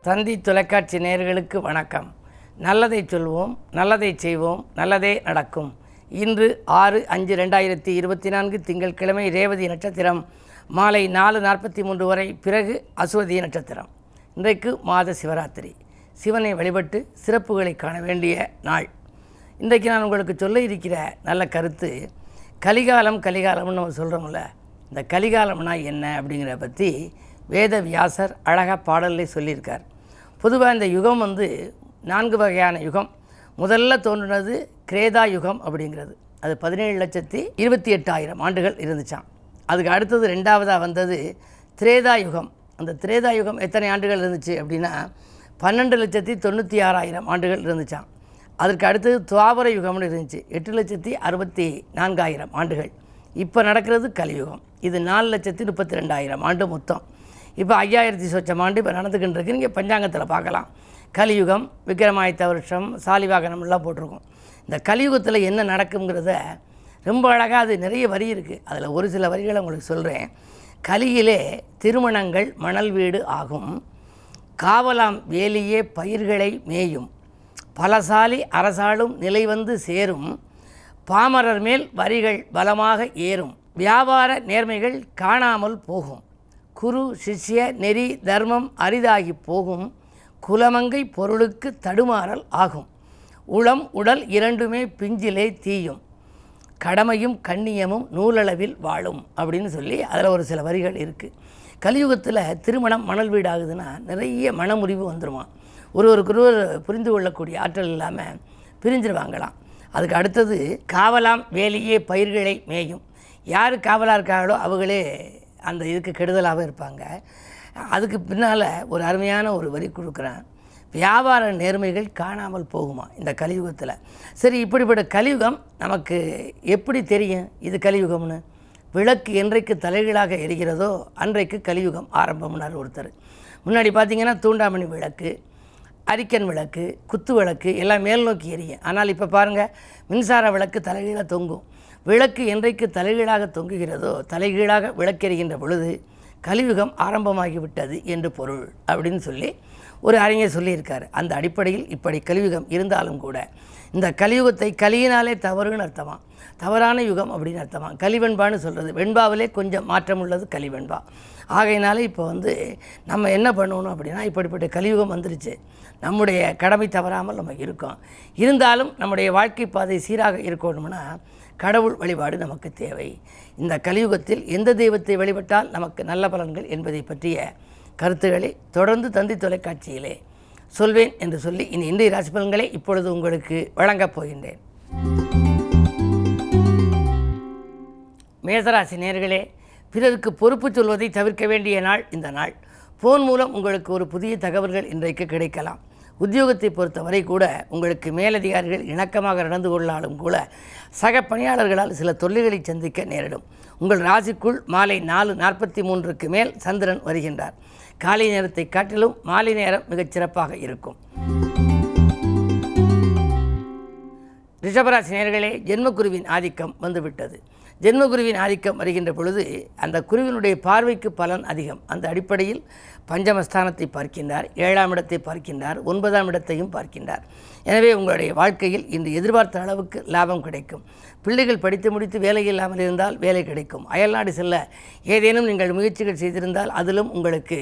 தந்தி தொலைக்காட்சி நேயர்களுக்கு வணக்கம். நல்லதை சொல்வோம், நல்லதை செய்வோம், நல்லதே நடக்கும். இன்று 6/5/2024 திங்கட்கிழமை ரேவதி நட்சத்திரம் மாலை 4:43 வரை, பிறகு அசுவதி நட்சத்திரம். இன்றைக்கு மாத சிவராத்திரி. சிவனை வழிபட்டு சிறப்புகளை காண வேண்டிய நாள். இன்றைக்கு நான் உங்களுக்கு சொல்ல இருக்கிற நல்ல கருத்து, கலிகாலம்னு நம்ம சொல்கிறோம்ல, இந்த கலிகாலம்னா என்ன அப்படிங்கிற பற்றி வேத வியாசர் அழகாக பாடலில் சொல்லியிருக்கார். பொதுவாக இந்த யுகம் 4 வகையான யுகம். முதல்ல தோன்றினது கிரேதா யுகம் அப்படிங்கிறது. அது 17,28,000 ஆண்டுகள் இருந்துச்சான். அதுக்கு அடுத்தது ரெண்டாவதாக வந்தது திரேதா யுகம். அந்த திரேதா யுகம் எத்தனை ஆண்டுகள் இருந்துச்சு அப்படின்னா 12,96,000 ஆண்டுகள் இருந்துச்சான். அதற்கு அடுத்தது துவாபர யுகம்னு இருந்துச்சு, 8,64,000 ஆண்டுகள். இப்போ நடக்கிறது கலியுகம். இது 4,32,000 ஆண்டு மொத்தம். இப்போ 5,000 சொச்சம் ஆண்டு இப்போ நடந்துக்கிட்டு இருக்கு. நீங்கள் பஞ்சாங்கத்தில் பார்க்கலாம். கலியுகம், விக்ரமாதித்த வருஷம், சாலிவாகனம்லாம் போட்டிருக்கோம். இந்த கலியுகத்தில் என்ன நடக்குங்கிறத ரொம்ப அழகாக, அது நிறைய வரி இருக்குது. அதில் ஒரு சில வரிகளை உங்களுக்கு சொல்கிறேன். கலியிலே திருமணங்கள் மணல் வீடு ஆகும், காவலாம் வேலியே பயிர்களை மேயும், பலசாலி அரசாளும் நிலை வந்து சேரும், பாமரர் மேல் வரிகள் பலமாக ஏறும், வியாபார நேர்மைகள் காணாமல் போகும், குரு சிஷ்ய நெறி தர்மம் அரிதாகி போகும், குலமங்கை பொருளுக்கு தடுமாறல் ஆகும், உளம் உடல் இரண்டுமே பிஞ்சிலே தீயும், கடமையும் கண்ணியமும் நூலளவில் வாழும் அப்படின்னு சொல்லி அதில் ஒரு சில வரிகள் இருக்குது. கலியுகத்தில் திருமணம் மணல் வீடு ஆகுதுன்னா நிறைய மனமுறிவு வந்துடுமா. ஒருவருக்கொருவர் புரிந்து கொள்ளக்கூடிய ஆற்றல் இல்லாமல் பிரிஞ்சிருவாங்களாம். அதுக்கு அடுத்தது காவலாம் வேலியே பயிர்களை மேயும். யார் காவலாக இருக்காங்களோ அவங்களே அந்த இதுக்கு கெடுதலாக இருப்பாங்க. அதுக்கு பின்னால் ஒரு அருமையான ஒரு வரி கொடுக்குறேன், வியாபார நேர்மைகள் காணாமல் போகுமா இந்த கலியுகத்தில். சரி, இப்படிப்பட்ட கலியுகம் நமக்கு எப்படி தெரியும் இது கலியுகம்னு? விளக்கு என்றைக்கு தலைகீழாக எரிகிறதோ அன்றைக்கு கலியுகம் ஆரம்பம்னார் ஒருத்தர். முன்னாடி பார்த்திங்கன்னா தூண்டாமணி விளக்கு, அரிக்கன் விளக்கு, குத்து விளக்கு எல்லாம் மேல் நோக்கி எரியும். ஆனால் இப்போ பாருங்கள், மின்சார விளக்கு தலைகீழாக தொங்கும். விளக்கு என்றைக்கு தலைகீழாக தொங்குகிறதோ, தலைகீழாக விளக்கெறிகின்ற பொழுது கலியுகம் ஆரம்பமாகிவிட்டது என்று பொருள் அப்படின்னு சொல்லி ஒரு அறிஞர் சொல்லியிருக்கார். அந்த அடிப்படையில் இப்படி கலியுகம் இருந்தாலும் கூட இந்த கலியுகத்தை கலியினாலே தவறுன்னு அர்த்தமா, தவறான யுகம் அப்படின்னு அர்த்தமா. கலிவெண்பான்னு சொல்கிறது, வெண்பாவிலே கொஞ்சம் மாற்றம் உள்ளது கலிவெண்பா. ஆகையினால இப்போ நம்ம என்ன பண்ணணும் அப்படின்னா, இப்படிப்பட்ட கலியுகம் வந்துருச்சு, நம்முடைய கடமை தவறாமல் நம்ம இருக்கோம். இருந்தாலும் நம்முடைய வாழ்க்கை பாதை சீராக இருக்கணும்னா கடவுள் வழிபாடு நமக்கு தேவை. இந்த கலியுகத்தில் எந்த தெய்வத்தை வழிபட்டால் நமக்கு நல்ல பலன்கள் என்பதை பற்றிய கருத்துக்களை தொடர்ந்து தந்தி தொலைக்காட்சியிலே சொல்வேன் என்று சொல்லி இன்றைய ராசி பலன்களை இப்பொழுது உங்களுக்கு வழங்கப் போகின்றேன். மேசராசி நேயர்களே, பிறருக்கு பொறுப்பு சொல்வதை தவிர்க்க வேண்டிய நாள் இந்த நாள். ஃபோன் மூலம் உங்களுக்கு ஒரு புதிய தகவல்கள் இன்றைக்கு கிடைக்கலாம். உத்தியோகத்தை பொறுத்தவரை கூட உங்களுக்கு மேலதிகாரிகள் இணக்கமாக நடந்து கொள்ளாலும் கூட சக பணியாளர்களால் சில தொல்லைகளை சந்திக்க நேரிடும். உங்கள் ராசிக்குள் மாலை 4:43 மேல் சந்திரன் வருகின்றார். காலை நேரத்தை காட்டிலும் மாலை நேரம் மிகச் சிறப்பாக இருக்கும். ரிஷபராசி நேயர்களே, ஜென்மக்குருவின் ஆதிக்கம் வந்துவிட்டது. ஜென்மகுருவின் ஆதிக்கம் வருகின்ற பொழுது அந்த குருவினுடைய பார்வைக்கு பலன் அதிகம். அந்த அடிப்படையில் பஞ்சமஸ்தானத்தை பார்க்கின்றார், 7ஆம் இடத்தை பார்க்கின்றார், 9ஆம் இடத்தையும் பார்க்கின்றார். எனவே உங்களுடைய வாழ்க்கையில் இன்று எதிர்பார்த்த அளவுக்கு லாபம் கிடைக்கும். பிள்ளைகள் படித்து முடித்து வேலை இல்லாமல் இருந்தால் வேலை கிடைக்கும். அயல்நாடு செல்ல ஏதேனும் நீங்கள் முயற்சிகள் செய்திருந்தால் அதிலும் உங்களுக்கு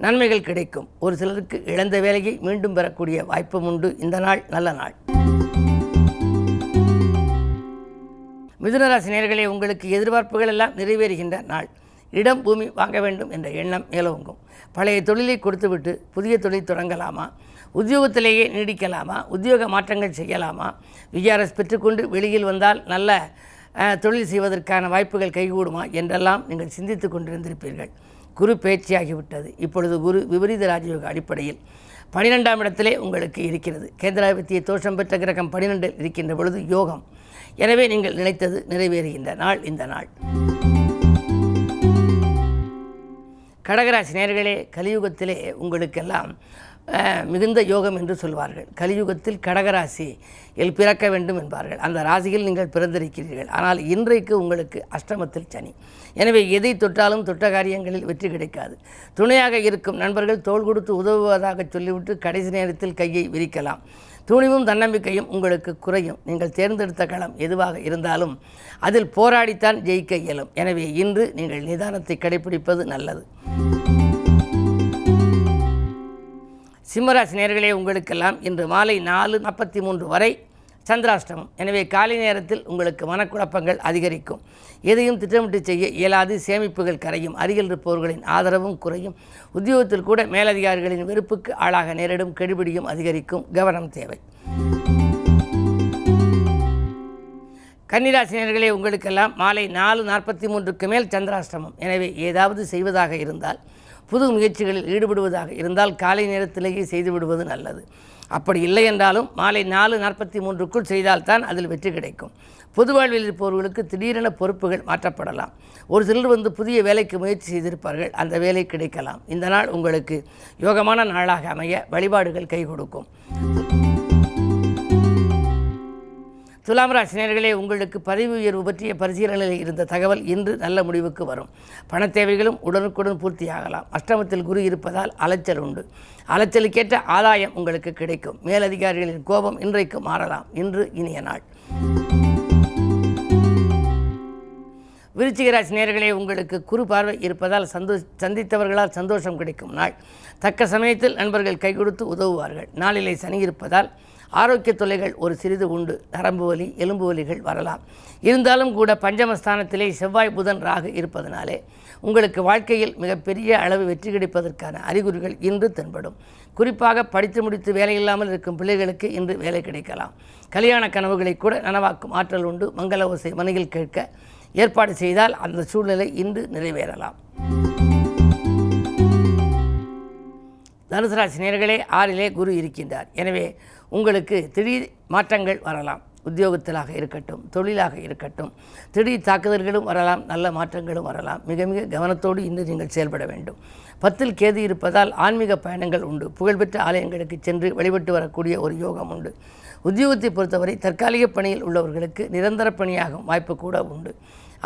நன்மைகள் கிடைக்கும். ஒரு சிலருக்கு இழந்த வேலையை மீண்டும் பெறக்கூடிய வாய்ப்பும் உண்டு. இந்த நாள் நல்ல நாள். மிதுனராசி நேயர்களே, உங்களுக்கு எதிர்பார்ப்புகள் எல்லாம் நிறைவேறுகின்ற நாள். இடம் பூமி வாங்க வேண்டும் என்ற எண்ணம் மேலோங்கும். பழைய தொழிலை கொடுத்துவிட்டு புதிய தொழில் தொடங்கலாமா, உத்தியோகத்திலேயே நீடிக்கலாமா, உத்தியோக மாற்றங்கள் செய்யலாமா, விஆர்எஸ் பெற்றுக்கொண்டு வெளியில் வந்தால் நல்ல தொழில் செய்வதற்கான வாய்ப்புகள் கைகூடுமா என்றெல்லாம் நீங்கள் சிந்தித்து கொண்டிருந்திருப்பீர்கள். குரு பேச்சியாகிவிட்டது. இப்பொழுது குரு விபரீத ராஜயோக அடிப்படையில் 12ஆம் இடத்திலே உங்களுக்கு இருக்கிறது. கேந்திராதிபத்திய தோஷம் பெற்ற கிரகம் 12இல் இருக்கின்ற பொழுது யோகம். எனவே நீங்கள் நினைத்தது நிறைவேறுகின்ற நாள் இந்த நாள். கடகராசி நேயர்களே, கலியுகத்திலே உங்களுக்கெல்லாம் மிகுந்த யோகம் என்று சொல்வார்கள். கலியுகத்தில் கடகராசியில் பிறக்க வேண்டும் என்பார்கள். அந்த ராசியில் நீங்கள் பிறந்திருக்கிறீர்கள். ஆனால் இன்றைக்கு உங்களுக்கு அஷ்டமத்தில் சனி. எனவே எதை தொட்டாலும் தொட்ட காரியங்களில் வெற்றி கிடைக்காது. துணையாக இருக்கும் நண்பர்கள் தோள் கொடுத்து உதவுவதாக சொல்லிவிட்டு கடைசி நேரத்தில் கையை விரிக்கலாம். துணிவும் தன்னம்பிக்கையும் உங்களுக்கு குறையும். நீங்கள் தேர்ந்தெடுத்த களம் எதுவாக இருந்தாலும் அதில் போராடித்தான் ஜெயிக்க இயலும். எனவே இன்று நீங்கள் நிதானத்தை கடைபிடிப்பது நல்லது. சிம்மராசி நேயர்களே, உங்களுக்கெல்லாம் இன்று மாலை 4:43 வரை சந்திராஷ்டமம். எனவே காலை நேரத்தில் உங்களுக்கு மனக்குழப்பங்கள் அதிகரிக்கும். எதையும் திட்டமிட்டு செய்ய இயலாது. சேமிப்புகள் கரையும். அருகில் இருப்பவர்களின் ஆதரவும் குறையும். உத்தியோகத்தில் கூட மேலதிகாரிகளின் வெறுப்புக்கு ஆளாக நேரிடும். கெடுபிடியும் அதிகரிக்கும். கவனம் தேவை. கன்னிராசி நேயர்களே, உங்களுக்கெல்லாம் மாலை 4:43க்கு மேல் சந்திராஷ்டமம். எனவே ஏதாவது செய்வதாக இருந்தால், புது முயற்சிகளில் ஈடுபடுவதாக இருந்தால் காலை நேரத்திலேயே செய்துவிடுவது நல்லது. அப்படி இல்லை என்றாலும் மாலை 4:43க்குள் செய்தால்தான் அதில் வெற்றி கிடைக்கும். பொது வாழ்வில் இருப்பவர்களுக்கு திடீரென பொறுப்புகள் மாற்றப்படலாம். ஒரு சிலர் புதிய வேலைக்கு முயற்சி செய்திருப்பார்கள். அந்த வேலை கிடைக்கலாம். இந்த நாள் உங்களுக்கு யோகமான நாளாக அமைய வழிபாடுகள் கை கொடுக்கும். துலாம் ராசி நேயர்களே, உங்களுக்கு பதவி உயர்வு பற்றிய பரிசீலனையில் இருந்த தகவல் இன்று நல்ல முடிவுக்கு வரும். பண தேவைகளும் உடனுக்குடன் பூர்த்தியாகலாம். அஷ்டமத்தில் குரு இருப்பதால் அலைச்சல் உண்டு. அலைச்சலுக்கேற்ற ஆதாயம் உங்களுக்கு கிடைக்கும். மேலதிகாரிகளின் கோபம் இன்றைக்கு மாறலாம். இன்று இனிய நாள். விருச்சிக ராசி நேயர்களே, உங்களுக்கு குரு பார்வை இருப்பதால் சந்தித்தவர்களால் சந்தோஷம் கிடைக்கும் நாள். தக்க சமயத்தில் நண்பர்கள் கை கொடுத்து உதவுவார்கள். நாளிலே சனி இருப்பதால் ஆரோக்கிய தொல்லைகள் ஒரு சிறிது உண்டு. நரம்பு வலி, எலும்பு வலிகள் வரலாம். இருந்தாலும் கூட பஞ்சமஸ்தானத்திலே செவ்வாய், புதன், ராகு இருப்பதனாலே உங்களுக்கு வாழ்க்கையில் மிகப்பெரிய அளவு வெற்றி கிடைப்பதற்கான அறிகுறிகள் இன்று தென்படும். குறிப்பாக படித்து முடித்து வேலையில்லாமல் இருக்கும் பிள்ளைகளுக்கு இன்று வேலை கிடைக்கலாம். கல்யாண கனவுகளை கூட நனவாக்கும் ஆற்றல் உண்டு. மங்கள ஓசை மனையில் கேட்க ஏற்பாடு செய்தால் அந்த சூழ்நிலை இன்று நிறைவேறலாம். தனுசு ராசி நேயர்களே, 6லே குரு இருக்கின்றார். எனவே உங்களுக்கு திடீர் மாற்றங்கள் வரலாம். உத்தியோகத்திலாக இருக்கட்டும், தொழிலாக இருக்கட்டும், திடீர் தாக்குதல்களும் வரலாம். நல்ல மாற்றங்களும் வரலாம். மிக மிக கவனத்தோடு இன்று நீங்கள் செயல்பட வேண்டும். 10ல் கேது இருப்பதால் ஆன்மீக பயணங்கள் உண்டு. புகழ்பெற்ற ஆலயங்களுக்கு சென்று வழிபட்டு வரக்கூடிய ஒரு யோகம் உண்டு. உத்தியோகத்தை பொறுத்தவரை தற்காலிக பணியில் உள்ளவர்களுக்கு நிரந்தர பணியாகும் வாய்ப்பு கூட உண்டு.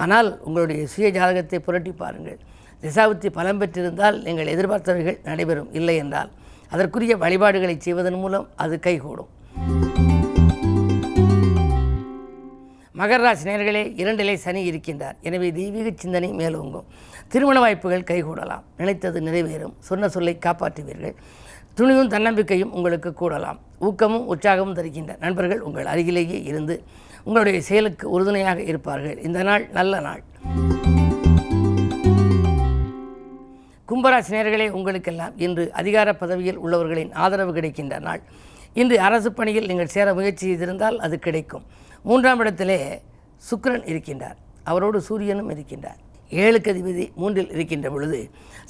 ஆனால் உங்களுடைய சுய ஜாதகத்தை புரட்டி பாருங்கள். திசாபுத்தி பலம் பெற்றிருந்தால் நீங்கள் எதிர்பார்த்தவைகள் நடைபெறும். இல்லை என்றால் அதற்குரிய வழிபாடுகளை செய்வதன் மூலம் அது கைகூடும். மகர ராசி நேயர்களே, 2லே சனி இருக்கின்றார். எனவே தெய்வீக சிந்தனை மேலோங்கும். திருமண வாய்ப்புகள் கைகூடலாம். நினைத்தது நிறைவேறும். சொன்ன சொல்லை காப்பாற்றுவீர்கள். துணிவும் தன்னம்பிக்கையும் உங்களுக்கு கூடலாம். ஊக்கமும் உற்சாகமும் தருகின்ற நண்பர்கள் உங்கள் அருகிலேயே இருந்து உங்களுடைய செயலுக்கு உறுதுணையாக இருப்பார்கள். இந்த நாள் நல்ல நாள். கும்பராசி நேயர்களே, உங்களுக்கெல்லாம் இன்று அதிகார பதவியில் உள்ளவர்களின் ஆதரவு கிடைக்கின்ற நாள். இன்று அரசு பணியில் நீங்கள் சேர முயற்சி செய்திருந்தால் அது கிடைக்கும். 3ஆம் இடத்திலே சுக்கிரன் இருக்கின்றார். அவரோடு சூரியனும் இருக்கின்றார். 7க்கு அதிபதி 3இல் இருக்கின்ற பொழுது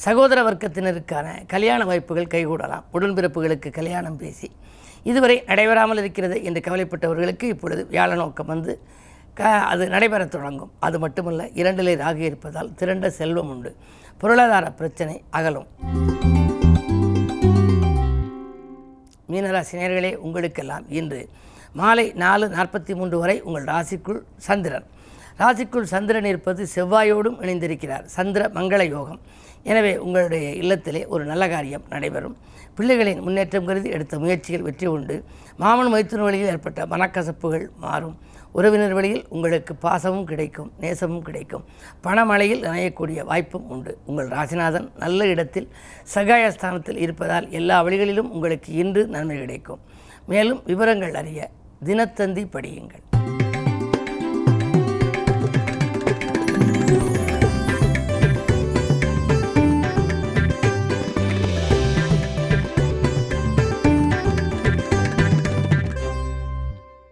சகோதர வர்க்கத்தினருக்கான கல்யாண வாய்ப்புகள் கைகூடலாம். உடன்பிறப்புகளுக்கு கல்யாணம் பேசி இதுவரை நடைபெறாமல் இருக்கிறது என்று கவலைப்பட்டவர்களுக்கு இப்பொழுது வியாழ நோக்கம் அது நடைபெறத் தொடங்கும். அது மட்டுமல்ல, 2லே ராகு இருப்பதால் திரண்ட செல்வம் உண்டு. பொருளாதார பிரச்சனை அகலும். மீனராசி நேயர்களே, உங்களுக்கெல்லாம் இன்று மாலை 4:43 வரை உங்கள் ராசிக்குள் சந்திரன் இருப்பது செவ்வாயோடும் இணைந்திருக்கிறார். சந்திர மங்கள யோகம். எனவே உங்களுடைய இல்லத்திலே ஒரு நல்ல காரியம் நடைபெறும். பிள்ளைகளின் முன்னேற்றம் கருதி எடுத்த முயற்சிகள் வெற்றி உண்டு. மாமன் மைத்துன வழியில் ஏற்பட்ட மனக்கசப்புகள் மாறும். உறவினர் வழியில் உங்களுக்கு பாசமும் கிடைக்கும், நேசமும் கிடைக்கும். பணமழையில் நனையக்கூடிய வாய்ப்பும் உண்டு. உங்கள் ராசிநாதன் நல்ல இடத்தில் சகாயஸ்தானத்தில் இருப்பதால் எல்லா வழிகளிலும் உங்களுக்கு இன்று நன்மை கிடைக்கும். மேலும் விவரங்கள் அறிய தினத்தந்தி படியுங்கள்.